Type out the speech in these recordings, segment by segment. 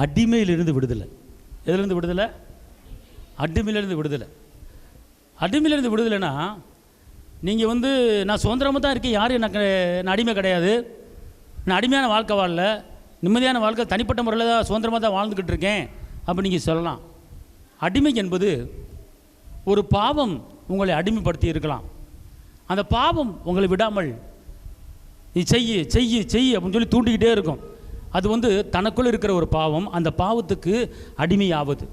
அடிமையிலிருந்து விடுதலை. எதுலேருந்து விடுதலை? அடிமையிலிருந்து விடுதலை. அடிமையிலிருந்து விடுதலைன்னா, நீங்கள் நான் சுதந்திரமாக தான் இருக்கேன், யாரும் நான் அடிமை கிடையாது, நான் அடிமையான வாழ்க்கை வாழல, நிம்மதியான வாழ்க்கை தனிப்பட்ட முறையில் தான் சுதந்திரமாக தான் வாழ்ந்துக்கிட்டு இருக்கேன் அப்படி நீங்கள் சொல்லலாம். அடிமை என்பது ஒரு பாவம் உங்களை அடிமைப்படுத்தி இருக்கலாம். அந்த பாவம் உங்களை விடாமல் நீ செய்ய செய்ய செய்ய அப்படின்னு சொல்லி தூண்டிக்கிட்டே இருக்கும். அது தனக்குள்ளே இருக்கிற ஒரு பாவம், அந்த பாவத்துக்கு அடிமையாவது.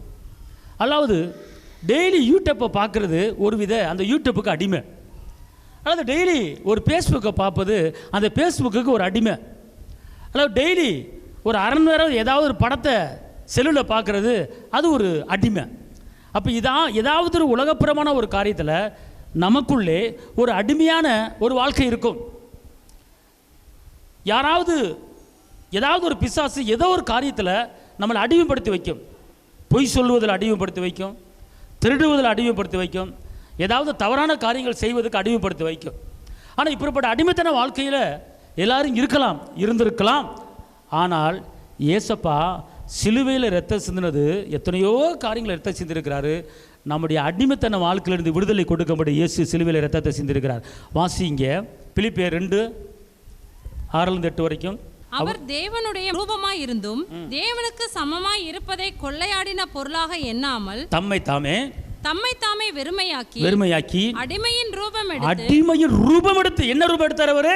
அதாவது டெய்லி யூடியூப்பை பார்க்குறது ஒரு வித அந்த யூடியூப்புக்கு அடிமை. அதாவது டெய்லி ஒரு ஃபேஸ்புக்கை பார்ப்பது அந்த ஃபேஸ்புக்கு ஒரு அடிமை. அதாவது டெய்லி ஒரு அரை மணி நேரம் ஏதாவது ஒரு படத்தை செல்லில் பார்க்குறது அது ஒரு அடிமை. அப்போ ஏதாவது ஒரு உலகப்புறமான ஒரு காரியத்தில் நமக்குள்ளே ஒரு அடிமையான ஒரு வாழ்க்கை இருக்கும். ஏதாவது ஒரு பிசாசு ஏதோ ஒரு காரியத்தில் நம்மளை அடிமைப்படுத்தி வைக்கும். பொய் சொல்லுவதில் அடிமைப்படுத்தி வைக்கும், திருடுவதில் அடிமைப்படுத்தி வைக்கும், ஏதாவது தவறான காரியங்கள் செய்வதற்கு அடிமைப்படுத்தி வைக்கும். ஆனால் இப்படிப்பட்ட அடிமைத்தன வாழ்க்கையில் எல்லாரும் இருந்திருக்கலாம். ஆனால் ஏசப்பா சிலுவையில் ரத்தம் சிந்தினது எத்தனையோ காரியங்கள் ரத்தம் சிந்திருக்கிறாரு. நம்முடைய அடிமைத்தன வாழ்க்கையிலிருந்து விடுதலை கொடுக்கும்படி இயேசு சிலுவையில் ரத்தத்தை சிந்திருக்கிறார். வாசிங்க பிலிப்பியர் 2:6-8 வரைக்கும். அவர் தேவனுடைய ரூபமாய் இருந்தும் தேவனுக்கு சமமாய் இருப்பதை கொள்ளையாடின பொருளாக எண்ணாமல் தம்மை தாமே வெறுமையாக்கி அடிமையின் ரூபம் எடுத்து என்ன ரூபம் எடுத்தார் அவரு?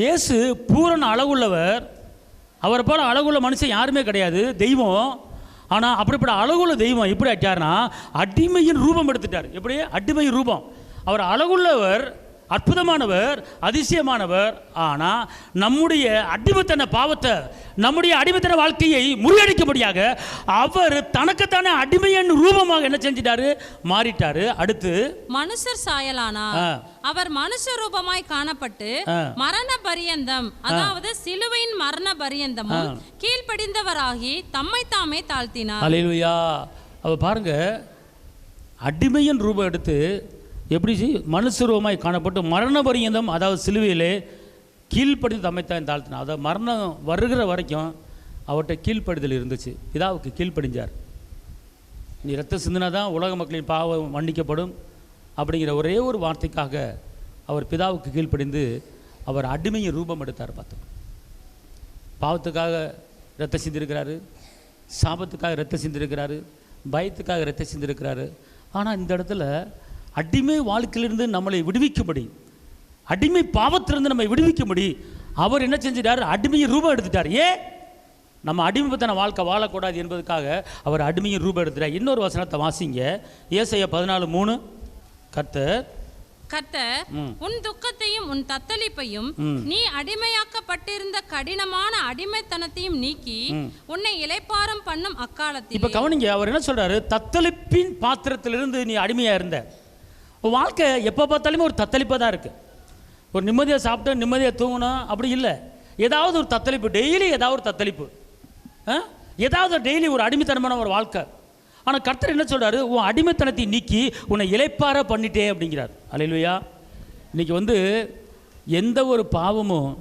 இயேசு பூரண அழகுள்ளவர். அவரை போல அழகுள்ள மனுஷன் யாருமே கிடையாது, தெய்வம். ஆனால் அப்படிப்பட்ட அழகுள்ள தெய்வம் எப்படி ஆச்சார்னா அடிமையின் ரூபம் எடுத்துட்டார். எப்படி? அடிமையின் ரூபம். அவர் அழகுள்ளவர், அற்புதமானவர், அதிசயமானவர். ஆனால் நம்முடைய அடிமைத்தன பாவத்தை, நம்முடைய அடிமைத்தன வாழ்க்கையை முறியடிக்கும்படியாக அவர் தனக்குத்தானே அடிமையின் ரூபமாக என்ன செஞ்சிட்டாரு? மாறிட்டாரு. அடுத்து மனுஷர் சாயலானார். அவர் மனுஷ ரூபமாய் காணப்பட்டு மரண பரியந்தம், அதாவது சிலுவையின் மரண பரியந்தமும் கீழ்ப்படிந்தவராகி தம்மை தாமே தாழ்த்தினார். அல்லேலூயா. அவர் பாருங்க, அடிமையின் ரூபம் எடுத்து எப்படி மனுஷரூபமாய் காணப்பட்டு மரண பரியந்தம், அதாவது சிலுவையிலே கீழ்ப்படிந்து தம்மைத்தான் தாழ்த்தினார். அதாவது மரணம் வருகிற வரைக்கும் அவர்கிட்ட கீழ்ப்படிதல் இருந்துச்சு. பிதாவுக்கு கீழ்ப்படிஞ்சார். நீ ரத்த சிந்தினா தான் உலக மக்களின் பாவம் மன்னிக்கப்படும் அப்படிங்கிற ஒரே ஒரு வார்த்தைக்காக அவர் பிதாவுக்கு கீழ்ப்படிந்து அவர் அடிமையின் ரூபம் எடுத்தார். பார்த்தோம், பாவத்துக்காக ரத்த சிந்திருக்கிறாரு, சாபத்துக்காக ரத்த சிந்திருக்கிறாரு, பயத்துக்காக ரத்த சிந்திருக்கிறாரு. ஆனால் இந்த இடத்துல அடிமை வாழ்க்கையிலிருந்து நம்மளை விடுவிக்கும்படி, அடிமை பாவத்திலிருந்து நம்மை விடுவிக்கும்படி அவர் என்ன செஞ்சிட்டார்? அடிமையின் ரூபம் எடுத்துட்டார். நம்ம அடிமைப்பத்தன வாழ்க்கை வாழக்கூடாது என்பதற்காக அவர் அடிமையின் ரூபம் எடுத்துட்டார். இன்னொரு வசனத்தை வாசிங்க, ஏசாயா 14:3. கர்த்தர் உன் துக்கத்தையும் உன் தத்தளிப்பையும் நீ அடிமையாக்கப்பட்டிருந்த கடினமான அடிமைத்தனத்தையும் நீக்கி உன்னை இளைப்பாறும் பண்ணும் அக்காலத்தில். இப்ப கவனிங்க, அவர் என்ன சொல்றாரு? தத்தளிப்பின் பாத்திரத்திலிருந்து நீ அடிமையா இருந்த. வாழ்க்கை எப்போ பார்த்தாலுமே ஒரு தத்தளிப்பாக தான் இருக்குது. ஒரு நிம்மதியாக சாப்பிட்டு நிம்மதியாக தூங்கணும் அப்படி இல்லை, ஏதாவது ஒரு தத்தளிப்பு, டெய்லி ஏதாவது ஒரு தத்தளிப்பு, ஏதாவது டெய்லி ஒரு அடிமைத்தனமான ஒரு வாழ்க்கை. ஆனால் கர்த்தர் என்ன சொல்கிறாரு? உன் அடிமைத்தனத்தை நீக்கி உன்னை இளைப்பாற பண்ணிட்டேன் அப்படிங்கிறார். அல்லேலூயா. இன்றைக்கி எந்த ஒரு பாவமும்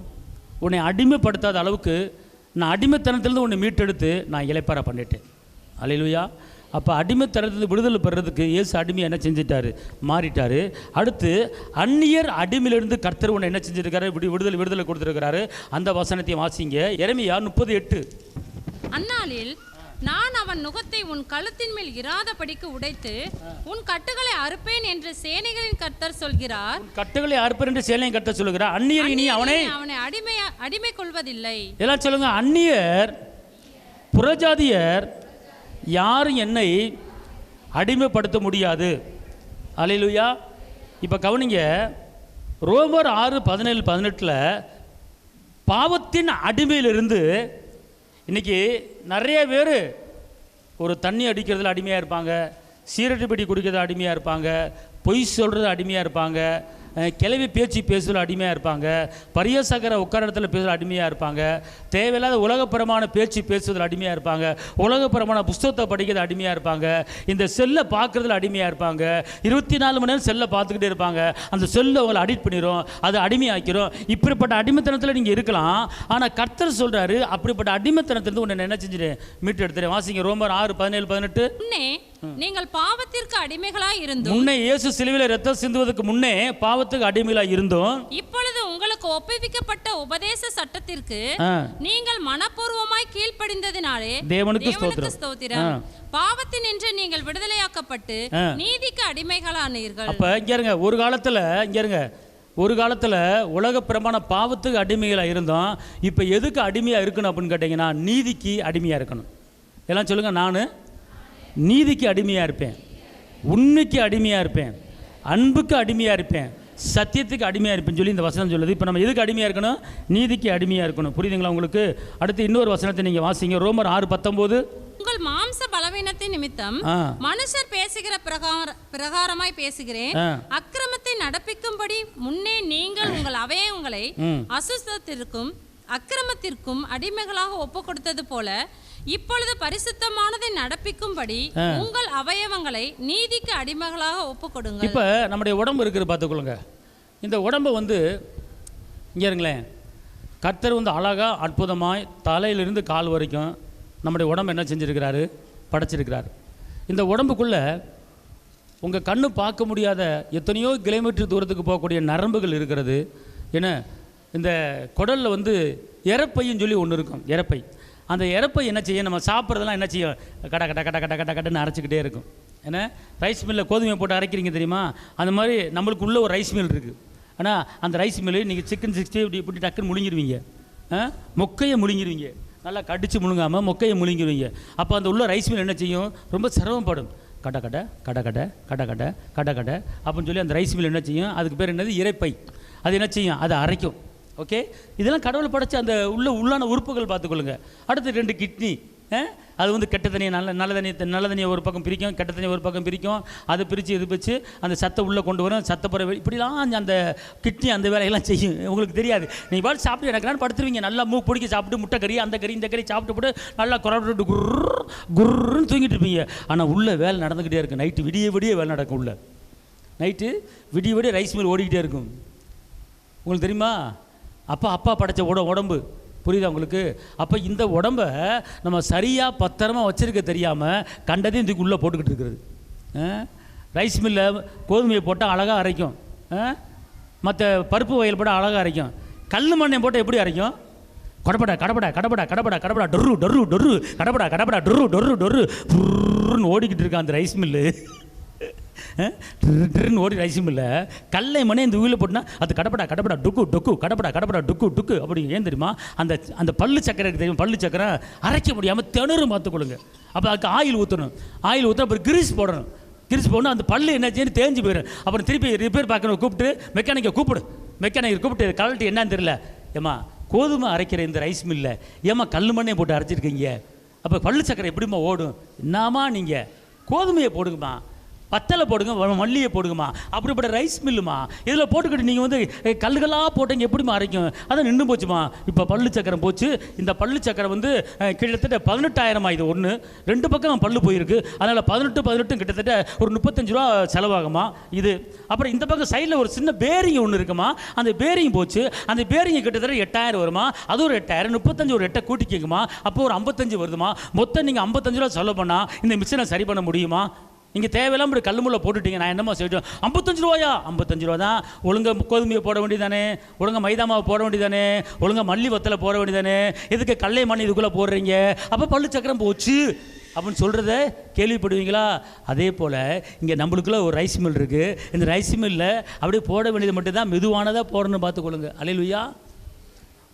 உன்னை அடிமைப்படுத்தாத அளவுக்கு நான் அடிமைத்தனத்திலிருந்து உன்னை மீட்டெடுத்து நான் இளைப்பாற பண்ணிட்டேன். அல்லேலூயா. அப்போ அடிமைத்தனத்திலிருந்து விடுதலை பெறதுக்கு இயேசு அடிமையை என்ன செஞ்சிட்டாரு? மாறிட்டார். அடுத்து அந்நியர் அடிமையிலிருந்து கர்த்தர் உன்னை என்ன செஞ்சிருக்காரு? விடுதலை கொடுத்துருக்கிறாரு. அந்த வசனத்தையும் வாசிங்க, எரேமியா 30:8. அந்நாளில் நான் அவன் நுகத்தை உன் கழுத்தின் மேல் இராதபடிக்கு உடைத்து உன் கட்டுகளை அறுப்பேன் என்று சேனைகளின் கர்த்தர் சொல்கிறார். கட்டுகளை அறுப்பேன் என்று சேனைகளின் கர்த்தர் சொல்கிறார். அந்நியர் இனி அவனை அடிமை கொள்வதில்லை. எல்லாம் சொல்லுங்க, அந்நியர் புறஜாதியர் யாரும் என்னை அடிமைப்படுத்த முடியாது. அல்லேலூயா. இப்போ கவனிங்க, ரோமர் 6:17-18 பாவத்தின் அடிமையிலிருந்து இன்றைக்கி நிறைய பேர் ஒரு தண்ணி அடிக்கிறதுல அடிமையாக இருப்பாங்க, சீரட்டு பெட்டி குடிக்கிறதுல அடிமையாக இருப்பாங்க, பொய் சொல்கிறது அடிமையாக இருப்பாங்க, கிளவி பேச்சு பேசுகிற அடிமையாக இருப்பாங்க, பரியசகர உட்கார இடத்துல பேசுகிற அடிமையாக இருப்பாங்க, தேவையில்லாத உலகப்புறமான பேச்சு பேசுவதில் அடிமையாக இருப்பாங்க, உலகப்புறமான புஸ்தகத்தை படிக்கிறது அடிமையாக இருப்பாங்க, இந்த செல்லை பார்க்குறதுல அடிமையாக இருப்பாங்க, 24 மணி நேரம் செல்லை பார்த்துக்கிட்டே இருப்பாங்க. அந்த செல்லை அவங்களை அடிக்ட் பண்ணிடும், அது அடிமையாக்கிறோம். இப்படிப்பட்ட அடிமைத்தனத்தில் நீங்கள் இருக்கலாம். ஆனால் கர்த்தர் சொல்கிறாரு, அப்படிப்பட்ட அடிமைத்தனத்திலிருந்து உன்னை என்ன செஞ்சுட்டு மீட்டு எடுத்துறேன். வாசிங்க ரோமர் 6:17-18. நீங்கள் பாவத்திற்கு அடிமைகளாய் இருந்தும், முன்னே இயேசு சிலுவையில் இரத்தம் சிந்துவதற்கு முன்னே பாவத்துக்கு அடிமைகளாய் இருந்தோம், இப்பொழுது உங்களுக்கு ஒப்புவிக்கப்பட்ட உபதேச சட்டத்திற்கு நீங்கள் மனப்பூர்வமாய் கீழ்ப்படிந்ததினாலே தேவனுக்கு ஸ்தோத்திரம். பாவத்தினின்று நீங்கள் விடுதலையாக்கப்பட்டு நீதிக்கு அடிமைகளானீர்கள். அப்ப இங்க இருங்க, ஒரு காலத்துல உலக பிரமாண பாவத்துக்கு அடிமைகளாக இருந்தோம். இப்போ எதுக்கு அடிமையாக இருக்கணும் அப்படின்னு கேட்டிங்கன்னா, நீதிக்கு அடிமையாக இருக்கணும். எல்லாம் சொல்லுங்க, நான் நீதிக்கு அடிமையாக இருப்பேன், உண்மைக்கு அடிமையாக இருப்பேன், அன்புக்கு அடிமையாக இருப்பேன், சத்தியத்துக்கு அடிமையாக இருப்பேன்னு சொல்லி இந்த வசனம் சொல்லுது. இப்போ நம்ம எதுக்கு அடிமையாக இருக்கணும்? நீதிக்கு அடிமையாக இருக்கணும். புரியுதுங்களா உங்களுக்கு? அடுத்து இன்னொரு வசனத்தை நீங்கள் வாசிங்க, ரோமர் 6:19. உங்கள் மாம்ச பலவீனத்தின் நிமித்தம் மனுஷர் பேசுகிற பிரகாரமாய் பேசுகிறேன், அக்கிரமத்தை நடப்பிக்கும்படி முன்னே நீங்கள் உங்கள் அவயவங்களை அசுத்தத்திற்கும் அக்கிரமத்திற்கும் அடிமைகளாக ஒப்பு கொடுத்தது போல இப்பொழுது பரிசுத்தமானதை நடப்பிக்கும்படி உங்கள் அவயவங்களை நீதிக்கு அடிமைகளாக ஒப்பு கொடுங்க. இப்போ நம்முடைய உடம்பு இருக்குது பார்த்துக்கொள்ளுங்க. இந்த உடம்பை இங்கே இருங்களேன், கர்த்தர் அழகாக அற்புதமாய் தலையிலிருந்து கால் வரைக்கும் நம்முடைய உடம்பு என்ன செஞ்சுருக்கிறாரு? படைச்சிருக்கிறார். இந்த உடம்புக்குள்ளே உங்கள் கண்ணு பார்க்க முடியாத எத்தனையோ கிலோமீட்டர் தூரத்துக்கு போகக்கூடிய நரம்புகள் இருக்கிறது. ஏன்னா இந்த குடலில் இறப்பைன்னு சொல்லி ஒன்று இருக்கும், இறப்பை. அந்த இறப்பை என்ன செய்யும்? நம்ம சாப்பிட்றதெல்லாம் என்ன செய்யும்? கட கட கட கட கட கடன்னு அரைச்சிக்கிட்டே இருக்கும். ஏன்னா ரைஸ் மில்லில் கோதுமை போட்டு அரைக்கிறீங்க தெரியுமா? அந்த மாதிரி நம்மளுக்கு உள்ள ஒரு ரைஸ் மில் இருக்குது. ஆனால் அந்த ரைஸ் மில்லு நீங்கள் சிக்கன் 60 இப்படி டக்குன்னு முழுங்கிடுவீங்க, மொக்கையை முழுங்கிடுவீங்க, நல்லா கடிச்சு முழுங்காமல் மொக்கையை முழுங்கிடுவீங்க. அப்போ அந்த உள்ள ரைஸ் மில் என்ன செய்யும்? ரொம்ப சிரமப்படும். கட கட கட கட கட கட கட கட அப்படின்னு சொல்லி அந்த ரைஸ் மில் என்ன செய்யும்? அதுக்கு பேர் என்னது? இறைப்பை. அது என்ன செய்யும்? அதை அரைக்கும். ஓகே, இதெல்லாம் கடவுள் படைச்ச அந்த உள்ளான உறுப்புகள் பார்த்துக்கொள்ளுங்க. அடுத்து 2 கிட்னி, அது கெட்ட தண்ணியை நல்ல தண்ணியை ஒரு பக்கம் பிரிக்கும், கெட்ட தண்ணியை ஒரு பக்கம் பிரிக்கும். அதை பிரித்து இது பிரித்து அந்த சத்தை உள்ளே கொண்டு வரும், சத்தப்புற இப்படிலாம் அந்த கிட்னி அந்த வேலையெல்லாம் செய்யும். உங்களுக்கு தெரியாது. நீங்கள் பாட்டு சாப்பிட்டு எனக்கு படுத்துருவீங்க, நல்லா மூக்கு பிடிக்க சாப்பிட்டு முட்டை கறி அந்த கறி இந்த கறி சாப்பிட்டு போட்டு நல்லா குறவிட்டு குர்ன்னு தூங்கிட்டு இருப்பீங்க. ஆனால் உள்ள வேலை நடந்துக்கிட்டே இருக்கும். நைட்டு விடிய விடிய வேலை நடக்கும். உள்ள நைட்டு விடிய விடிய ரைஸ் மில் ஓடிக்கிட்டே இருக்கும். உங்களுக்கு தெரியுமா? அப்பா படைச்ச உடம்பு. புரியுதா உங்களுக்கு? அப்போ இந்த உடம்பை நம்ம சரியாக பத்திரமா வச்சுருக்க தெரியாமல் கண்டதையும் இதுக்கு உள்ளே போட்டுக்கிட்டு இருக்கிறது. ரைஸ் மில்லில் கோதுமையை போட்டால் அழகாக அரைக்கும், மற்ற பருப்பு வகையில் போட்டால் அழகாக அரைக்கும். கல் மண்ணை போட்டால் எப்படி அரைக்கும்? கடப்படா கடப்படா கடப்படா கடப்படா கடப்படா டொரு டொரு டொரு கடப்படா கடப்படா டொரு டொரு டொரு ஓடிக்கிட்டு இருக்கான் அந்த ரைஸ் மில்லு. ஓடி ரைஸ் மில்ல கல்லை மணி இந்த உயிரில் போட்டுனா அது கடப்படா கடப்படா டுக்கு டொக்கு கடப்படா கடப்படா டுக்கு டுக்கு அப்படி. ஏன் தெரியுமா? அந்த பல்லு சக்கரை தெரியும், பல்லு சக்கரை அரைக்க முடியாமல் திணறும் பார்த்துக்கொள்ளுங்க. அப்போ அதுக்கு ஆயில் ஊற்றணும், ஆயில் ஊற்ற அப்புறம் கிரீஸ் போடணும், கிரீஸ் போடணும். அந்த பல்லு என்ன செய்யணும்? தேஞ்சு போயிடும். அப்புறம் திருப்பி ரிப்பேர் பார்க்கணும், கூப்பிட்டு மெக்கானிக்கை கூப்பிட்டு கழட்டி என்னன்னு தெரியல, ஏம்மா கோதுமை அரைக்கிற இந்த ரைஸ் மில்ல ஏம்மா கல் மண்ணே போட்டு அரைச்சிருக்கீங்க, அப்போ பல்லு சக்கரை எப்படிம்மா ஓடும்? என்னாமா நீங்கள் கோதுமையை போடுங்கம்மா, பத்தலை போடுங்க, மல்லியை போடுங்கம்மா, அப்படிப்பட்ட ரைஸ் மில்லுமா இதில் போட்டுக்கிட்டு நீங்கள் கல்லுகளாக போட்டீங்க எப்படிமா அரைக்கும்? அதான் நின்று போச்சுமா. இப்போ பல்லு சக்கரம் போச்சு. இந்த பல்லு சக்கரம் கிட்டத்தட்ட 18,000 இது ஒன்று, 2 பக்கம் பல்லு போயிருக்கு. அதனால் 18 கிட்டத்தட்ட ஒரு 35 ரூபா செலவாகுமா இது. அப்புறம் இந்த பக்கம் சைடில் ஒரு சின்ன பேரிங் ஒன்று இருக்குமா, அந்த பேரிங் போச்சு. அந்த பேரிங் கிட்டத்தட்ட 8,000 வருமா, அது ஒரு 8,000, 35 ஒரு 8 கூட்டிக்குமா, அப்போ ஒரு 55 வருதுமா. மொத்தம் நீங்கள் 55 ரூபா செலவு பண்ணால் இந்த மிஷினை சரி பண்ண முடியுமா? நீங்கள் தேவையில்லாம இப்படி கல் முள்ள போட்டுட்டீங்க. நான் என்னமா சொல்லிட்டேன்? 55 ரூபாயா? 55 ரூபா தான். ஒழுங்காக கோதுமையை போட வேண்டியதானே, ஒழுங்காக மைதா மாவை போட வேண்டியதானே, ஒழுங்காக மல்லி வத்தலை போட வேண்டியதானே, எதுக்கு கடலை மண் இதுக்குள்ளே போடுறீங்க? அப்போ பல்லு சக்கரம் போச்சு அப்படின்னு சொல்கிறத கேள்விப்படுவீங்களா? அதே போல் இங்கே நம்மளுக்குள்ள ஒரு ரைஸ் மில் இருக்குது. இந்த ரைஸ் மில்லில் அப்படியே போட வேண்டியது மட்டும்தான் மெதுவானதாக போடணும்னு பார்த்துக்கொள்ளுங்க. அல்லேலூயா.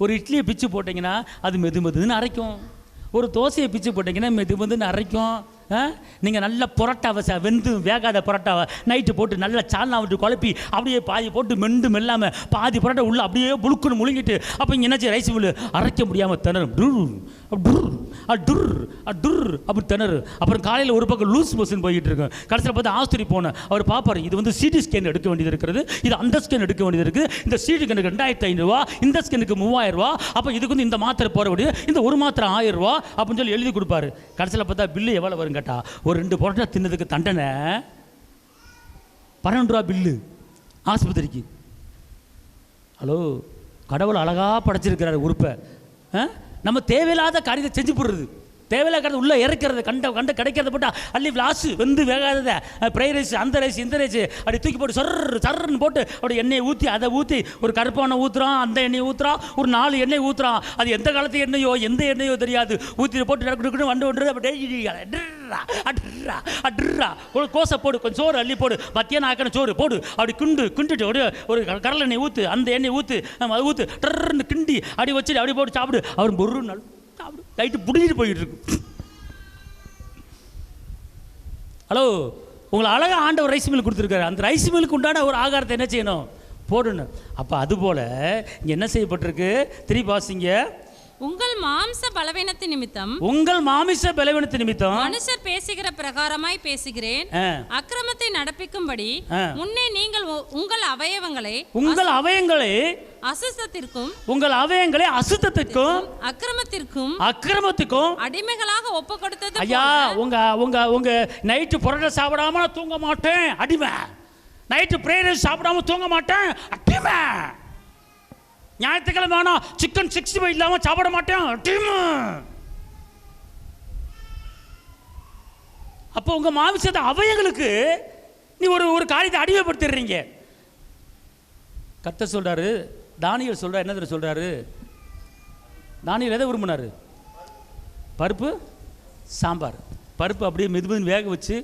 ஒரு இட்லியை பிச்சு போட்டிங்கன்னா அது மெதுன்னு அரைக்கும். ஒரு தோசையை பிச்சு போட்டிங்கன்னா மெதுன்னு அரைக்கும். நீங்கள் நல்ல புரோட்டாவை வெந்து வேகாத புரோட்டாவை நைட்டு போட்டு நல்லா சால்னா விட்டு குழப்பி அப்படியே பாதி போட்டு மெல்லாமல் பாதி புரோட்டா உள்ள அப்படியே புழுக்குன்னு முழுங்கிட்டு அப்போ இங்கே என்னாச்சு? ரைஸ் மில்லு அரைக்க முடியாமல் திணறும். அட்டுர் அட்டுர் அப்படி திணறு. அப்புறம் காலையில் ஒரு பக்கம் லூஸ் மோஷன் போய்கிட்டு இருக்கும். கடைசியில் பார்த்து ஆஸ்பத்திரி போனேன். அவர் பார்ப்பார், இது வந்து சிடி ஸ்கேன் எடுக்க வேண்டியது இருக்கிறது, இது அந்த ஸ்கேன் எடுக்க வேண்டியது இருக்குது, இந்த சிடி ஸ்கேனுக்கு 2500 ரூபா, இந்த ஸ்கேனுக்கு 3000 ரூபா, அப்போ இதுக்கு வந்து இந்த மாத்திரை போட வேண்டியது, இந்த ஒரு மாத்திரை 1000 ரூபா அப்படின்னு சொல்லி எழுதி கொடுப்பாரு. கடைசியில் பார்த்தா பில்லு எவ்வளோ வரும் கேட்டா, ஒரு 2 பரோட்டா தின்னதுக்கு தண்டனை 12 ரூபா பில்லு ஆஸ்பத்திரிக்கு. ஹலோ, கடவுள் அழகாக படைச்சிருக்கிறாரு உறுப்பை. நம்ம தேவையில்லாத காரியத்தை செஞ்சு போடுறது, தேவையில்லாத உள்ளே இறக்கிறது, கண்ட கிடைக்கிறத போட்டால் அள்ளி லாஸு வெந்து வேகாததை ஃப்ரை ரைஸ், அந்த ரைஸ், இந்த ரைஸ் அப்படி தூக்கி போட்டு சர்ன்னு போட்டு அப்படி எண்ணெயை ஊற்றி அதை ஊற்றி ஒரு கருப்பான ஊற்றுறான், அந்த எண்ணெயை ஊற்றுறான், ஒரு 4 எண்ணெய் ஊற்றுறான். அது எந்த காலத்து எண்ணெயோ எந்த எண்ணெயோ தெரியாது. ஊற்றி போட்டு நடக்கணும் வந்து அப்படி அட்ரா அட்ரா ஒரு கோசை போடு, கொஞ்சம் சோறு அள்ளி போடு, மத்தியானம் ஆக்கின சோறு போடு, அப்படி கிண்டுட்டு ஒரு கடலை எண்ணெய் ஊற்று, அந்த எண்ணெய் ஊற்று, அதை ஊற்று டர்ன்னு கிண்டி அப்படி வச்சுட்டு அப்படி போட்டு சாப்பிடு. அவர் ஒரு நாள் லைட்டு புடிஞ்சிட்டு போயிட்டு இருக்கு. ஹலோ, உங்களை அழகாக ஆண்டவர் ரைஸ் மில் கொடுத்துருக்காரு. அந்த ரைஸ் மில்லுக்கு உண்டான ஒரு ஆகாரத்தை என்ன செய்யணும், போடணும். அப்போ அதுபோல் இங்கே என்ன செய்யப்பட்டிருக்கு, திருப்பி வாசிங்க. உங்கள் மாம்ச பலவீனத்தின் நிமித்தம், உங்கள் மாமிச பலவீனத்தின் நிமித்தம் மனுஷர் பேசுகிற பிரகாரமாய் பேசுகிறேன், அக்கிரமத்தை நடப்பிக்கும்படி முன்னே நீங்கள் உங்கள் அவயவங்களை அசுத்தத்திற்கும், உங்கள் அவயங்களை அசுத்தத்திற்கும் அக்கிரமத்திற்கும் அடிமைகளாக ஒப்பு கொடுத்தது. ஐயா, உங்க நைட்டு புரோட்டா சாப்பிடாம நான் தூங்க மாட்டேன் அடிமை, நைட்டு பிரேயர் சாப்பிடாம தூங்க மாட்டேன் அடிமை, ஞாயிற்றுக்கிழமை வேணா சிக்கன் 65 இல்லாமல் சாப்பிட மாட்டேன் அடிமை. அப்போ உங்க மாமிசத்தை அவயங்களுக்கு நீ ஒரு காரியத்தை அடிமைப்படுத்திடுறீங்க. கர்த்தர் சொல்றாரு, தானியேல் சொல்றாரு, என்ன சொல்றாரு, தானியேல் எதை விரும்பினாரு, பருப்பு சாம்பார், பருப்பு அப்படியே மெதுமெதுன்னு வேக வச்சு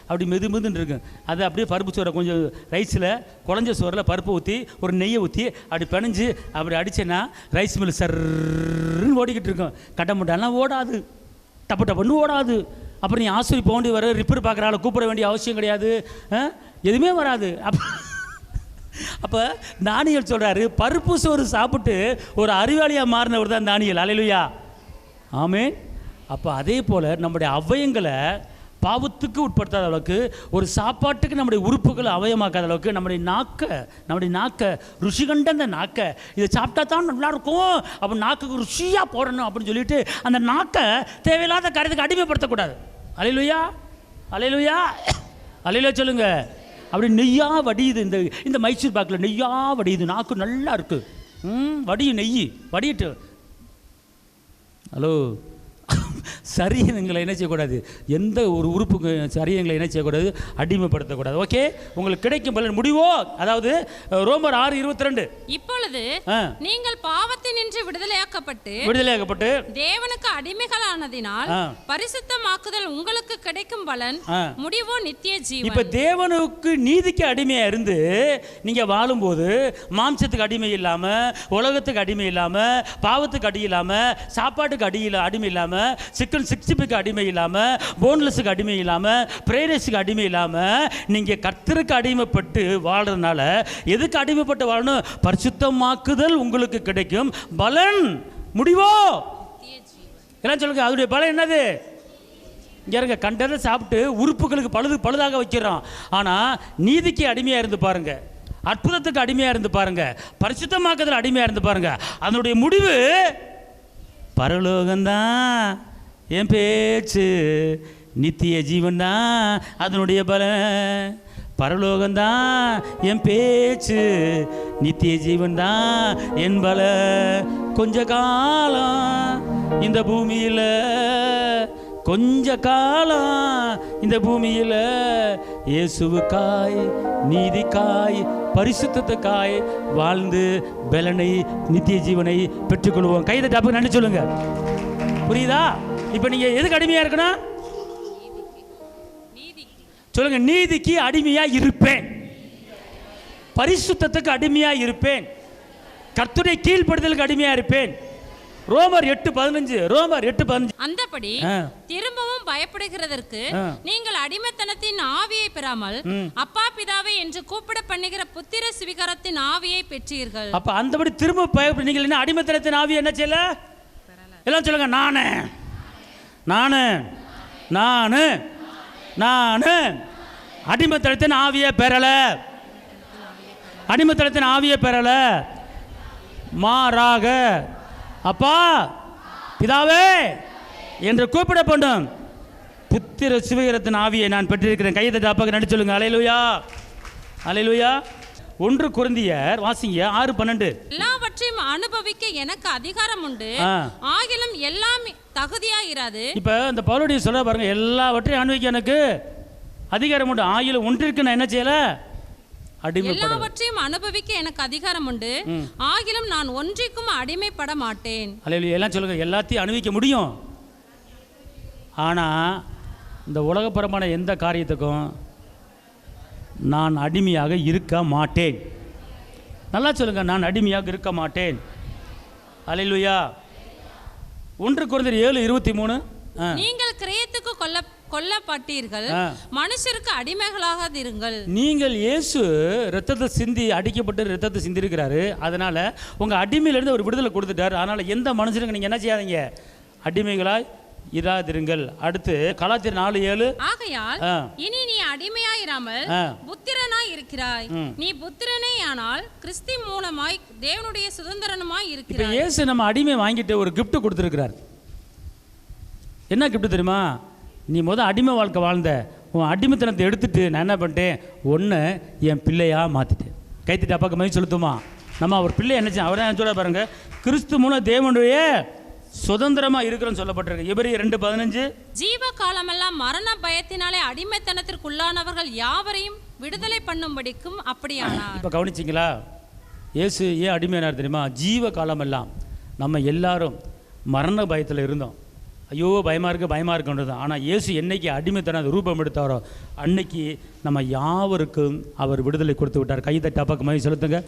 அப்படி மெதுன்னு இருக்கு, அதை அப்படியே பருப்பு சோறை கொஞ்சம் ரைஸில் குழஞ்ச சோறில் பருப்பு ஊற்றி ஒரு நெய்யை ஊற்றி அப்படி பிணைஞ்சு அப்படி அடிச்சேன்னா ரைஸ் மில் சர்ன்னு ஓடிக்கிட்டு இருக்கும். கட்டமுட்டாலாம் ஓடாது, டப்புன்னு ஓடாது. அப்புறம் நீ ஆஸ்பத்திரி போக வேண்டிய வர ரிப்பேர் பார்க்குற ஆளை கூப்பிட வேண்டிய அவசியம் கிடையாது, எதுவுமே வராது. அப்போ தானியேல் சொல்கிறாரு, பருப்பு சோறு சாப்பிட்டு ஒரு அறிவாளியாக மாறினவர் தான் தானியேல். அல்லேலூயா, ஆமென். அப்போ அதே போல் நம்முடைய அவயங்களை பாவத்துக்கு உட்படுத்தாத அளவுக்கு, ஒரு சாப்பாட்டுக்கு நம்முடைய உறுப்புகளை அவயமாக்காத அளவுக்கு நம்முடைய நாக்கை ருசி கண்ட அந்த நாக்கை, இதை சாப்பிட்டா தான் நல்லாயிருக்கும், அப்போ நாக்குக்கு ருசியாக போடணும் அப்படின்னு சொல்லிட்டு அந்த நாக்கை தேவையில்லாத காரியத்துக்கு அடிமைப்படுத்தக்கூடாது. அல்லேலூயா, அல்லேலூயா, அல்லேலூயா சொல்லுங்க. அப்படி நெய்யாக வடியுது, இந்த மைசூர் பாக்கில் நெய்யாக வடியுது, நாக்கு நல்லா இருக்கு, வடியும் நெய் வடியிட்டு. ஹலோ, சரியங்களை என்ன செய்யக்கூடாது, எந்த ஒரு உறுப்புக்கு சரியங்களை என்ன செய்யக்கூடாது, அடிமைப்படுத்தக்கூடாது. ஓகே, உங்களுக்கு கிடைக்கும் பலன் முடிவோ, அதாவது ரோமர் 6:22, இப்பொழுது நீங்கள் பாவத்தினின்று விடுதலையாக்கப்பட்டு தேவனுக்கு அடிமைகளானதினால் பரிசுத்தமாக்குதல் உங்களுக்கு கிடைக்கும் பலன் முடிவோ நித்திய ஜீவன். இப்ப தேவனுக்கு நீதிக்கு அடிமையா இருந்து நீங்க வாழும்போது, மாம்சத்துக்கு அடிமை இல்லாம, உலகத்துக்கு அடிமை இல்லாம, பாவத்துக்கு அடி இல்லாம, சாப்பாட்டுக்கு அடிமை இல்லாம, சிக்கன் 65க்கு அடிமை இல்லாம, போன்லெஸ்ஸுக்கு அடிமை இல்லாம, பிரேரஸுக்கு அடிமை இல்லாம, நீங்க கர்த்தருக்கு அடிமைப்பட்டு வாழ்றதுனால எதுக்கு அடிமைப்பட்டு வாழணும், பரிசுத்தமாக்குதல் உங்களுக்கு கிடைக்கும் பலன் முடிவோ எல்லாம் சொல்லுங்க. அதோடைய பலன் என்னது, இங்க இருக்க கண்டதை சாப்பிட்டு உறுப்புகளுக்கு பழுதாக வைக்கிறோம். ஆனா நீதிக்கு அடிமையா இருந்து பாருங்க, அற்புதத்துக்கு அடிமையா இருந்து பாருங்க, பரிசுத்தமாக்குதல் அடிமையா இருந்து பாருங்க, அதனுடைய முடிவு பரலோகம்தான். என் பேச்சு நித்திய ஜீவன் தான் அதனுடைய பலன். பரலோகம்தான் என் பேச்சு, நித்திய ஜீவன் தான் என் பல. கொஞ்ச காலம் இந்த பூமியில், கொஞ்ச காலம் இந்த பூமியில் இயேசுவுக்காய், நீதிக்காய், பரிசுத்தத்துக்காய் வாழ்ந்து பலனை, நித்திய ஜீவனை பெற்றுக்கொள்வோம். கைதை டாப்புக்கு நன்றி சொல்லுங்க. புரியுதா? இப்போ நீங்க எதுக்கு அடிமையா இருக்கணும் சொல்லுங்க. நீதிக்கு அடிமையா இருப்பேன், பரிசுத்தத்துக்கு அடிமையா இருப்பேன், கர்த்தருடைய கீழ்ப்படுதலுக்கு அடிமையா இருப்பேன். ரோமர் 8:15. அந்தபடி திரும்பவும் பயப்படுகிறதற்கு நீங்கள் அடிமைத்தனத்தின் ஆவியை பெறாமல் அப்பா பிதாவே என்று கூப்பிட பண்ணுகிற புத்திர சுவிகாரத்தின் ஆவியை பெற்றீர்கள். அப்ப அந்தபடி திரும்ப பயப்பட, நீங்கள் என்ன அடிமைத்தனத்தின் ஆவியை என்ன செய்யல, எல்லாம் சொல்லுங்க. நானே நான் நான் நான் அடிமைத்தனத்தின் ஆவியை பெறல, அடிமைத்தனத்தின் ஆவியை பெறல. மாறாக அப்பா பிதாவே என்று கூப்பிடப்படும் புத்திர சுவிகரத்தின் ஆவியை நான் பெற்றிருக்கிறேன். கையை தட்டி அப்பாக்கு நடி சொல்லுங்க. அல்லேலூயா, அல்லேலூயா. 1 கொரிந்தியர் வாசிங்க 6:12. எல்லாவற்றையும் அனுபவிக்க எனக்கு அதிகாரம் உண்டு, ஆகிலும் எல்லாம் தகுதியாயிராது. இப்ப இந்த பவுலுடைய சொல்ல பாருங்க, எல்லாவற்றையும் அனுபவிக்க எனக்கு அதிகாரம் உண்டு, ஆகிலும் ஒன்றிற்கு நான் என்ன செய்யல, அடிமைப்பட. எல்லாவற்றையும் அனுபவிக்க எனக்கு அதிகாரம் உண்டு, ஆகிலும் நான் ஒன்றிற்கும் அடிமைப்பட மாட்டேன். அல்லேலூயா. எல்லாம் சொல்லுங்க. எல்லாத்தையும் அனுபவிக்க முடியும், ஆனா இந்த உலகப்பரமான எந்த காரியத்துக்கும் நான் அடிமையாக இருக்க மாட்டேன். நல்லா சொல்லுங்க, நான் அடிமையாக இருக்க மாட்டேன். அல்லேலூயா. 1 கொரிந்தியர் 7:23. நீங்கள் கிரயத்துக்கு கொல்லப்பட்டீர்கள், மனுஷருக்கு அடிமைகளாக இருங்கள். நீங்கள் இயேசு ரத்தத்தை சிந்தி அடிக்கப்பட்டு ரத்தத்தை சிந்திருக்கிறாரு, அதனால உங்க அடிமையிலிருந்து ஒரு விடுதலை கொடுத்துட்டார். அதனால எந்த மனுஷனுக்கு நீங்க என்ன செய்யாதீங்க, அடிமைகளாய் இராதிருங்கள். அடுத்து கலாத்தியர் 4:7. ஆகையால் இனி நீ அடிமையாயிராமல் புத்திரனாய் இருக்கிறாய். நீ புத்திரனே ஆனால் கிறிஸ்து மூலமாய் தேவனுடைய சுதந்திரனுமாய் இருக்கிறாய். இப்ப இயேசு நம்ம அடிமை வாங்கிட்டு ஒரு gift கொடுத்திருக்கிறார். என்ன gift தெரியுமா? நீ அடிமை வாழ்க்கை வாழ்ந்த உன் அடிமைத்தனத்தை எடுத்துட்டு நான் என்ன பண்ணிட்டேன், ஒன்று என் பிள்ளையா மாற்றிட்டேன். கைத்திட்டு அப்பாவுக்கு மகிழ்ச்சி செலுத்துமா? நம்ம அவர் பிள்ளை என்ன செய்ய, அவரே சொல்ல பாருங்க, கிறிஸ்து மூலம் தேவனுடைய சுதந்திரமா இருக்கிறோன்னு சொல்லப்பட்டிருக்கு. எபிரேயர் 2:15. ஜீவ காலமெல்லாம் மரண பயத்தினாலே அடிமைத்தனத்திற்குள்ளானவர்கள் யாவரையும் விடுதலை பண்ணும்படிக்கும் அப்படியானார். இப்போ கவனிச்சிங்களா? இயேசு ஏன் அடிமையானார் தெரியுமா? ஜீவ காலமெல்லாம் நம்ம எல்லாரும் மரண பயத்தில் இருந்தோம். ஐயோ பயமாக இருக்குன்றது. ஆனால் இயேசு என்னைக்கு அடிமைத்தன ரூபம் எடுத்தாரோ அன்னைக்கு நம்ம யாவருக்கும் அவர் விடுதலை கொடுத்து விட்டார். கை தட்டி அப்பாக்கு மகிழ்ச்சி செலுத்துங்க.